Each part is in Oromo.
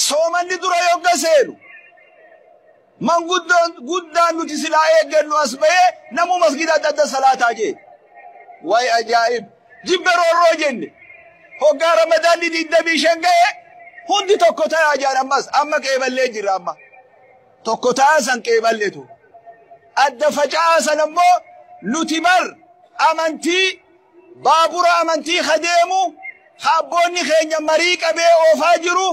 soomanni dura yogga seenu guddaan nuti silaa eeggannu as ba'ee namu masgida adda salaataa jee way ajaa'ib jibbe roorroo jenne hoggaa ramadaanni 25 ga'e hundi tokko ta'aa jaan ammas amma qeeballee jirra amma tokko ta'aa san qeeballetu adda facaasan ammoo nuti bar amantii baabura amantii kadeemu habboonni keenya marii qabee oofaa jiru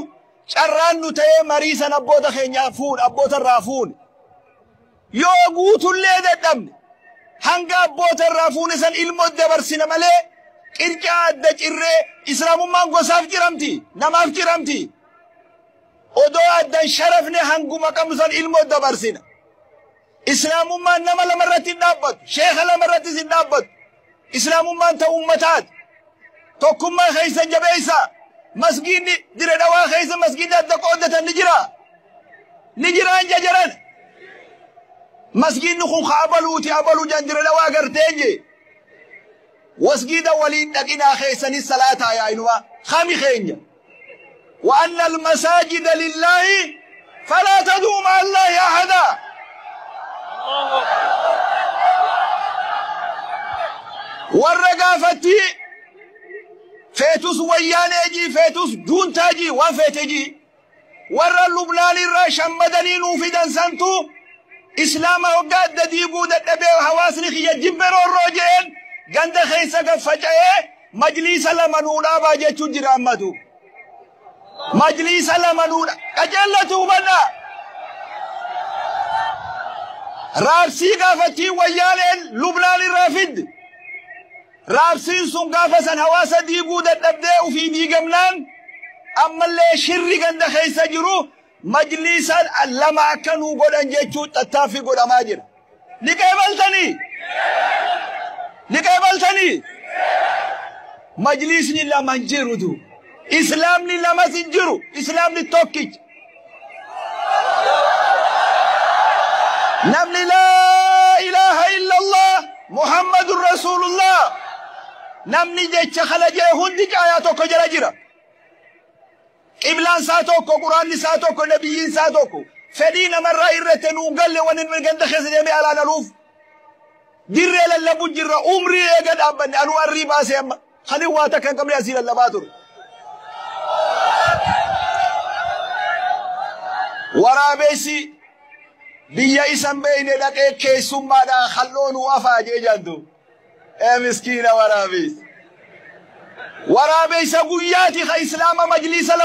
carraan nu ta'ee marii san abboota keenya fuun abboota irraa fuun yoo guutullee dadhabne hanga abboota irraa fuun san ilmoo dabarsina malee qircaa adda cirree islaamummaan gosaaf jiramti namaaf jiramti odoo addan sharafne hanguma qabnu san ilmoo dabarsina islaamummaan nama lamarratti hin dhaabbatu sheekha lamarratti hin dhaabbatu islaamummaan ta'u ummataati tokkummaa keeysan jabeeysa masgiidni dire dhawaa keeysa masgiidni adda qoodatan ni jiraan jajaran masgiidni kun abaluuti abaluu jan dire dhawaa garteenje wasgiida waliin dhaqinaa keeysani salaataa yaa'inuma khami keenya wa anna almasaajida lillaahi falaa taduu ma'a allaahi ahadaa warra gaafatti feetus wayyaaneeji feetus juuntaaji waan feeteji warra lubnaan irraa shammadanii nuu fidan santu islaama hoggaa adda diiguu dadhabee hawaasni kiyya jibbe roorroo jeen ganda keessa gaffaca'ee majliisa lama nuu dhaabaa jechuun jira ammatu majliisa lama nuu qajeellatu hubanna raabsii gaafattii wayyaaneen lubnaan irraa fidde raabsiin sun gaafa san hawaasa diiguu dadhabdee ufii diigamnaan ammallee shirri ganda keessa jiru majliisa lama akka nuu godhan jechuun tattaaffii godhamaa jira ni qeebaltanii majliisni lama hin jirutu islaamni lamas hin jiru islaamni tokkicha namni laa ilaaha illallah muhammadun rasulullah namni jecha kana jee hundi caayaa tokko jala jira qiblaan isaa tokko quraanni isaa tokko nabiyyiin isaa tokko fedhii namarraa irratti nuu galle wanin ganda keessa deemee alaan aluuf dirree lallabu jirra umrii eega dhaabbanne anuu arrii baasee amma kanin waa takka hin qabne asii lallabaa ture waraabessi biyya isan beeyne dhaqee keessummaadhaan halloonuu afaa jee jantu miskiina waraabessa guyyaati ka islaama majliisa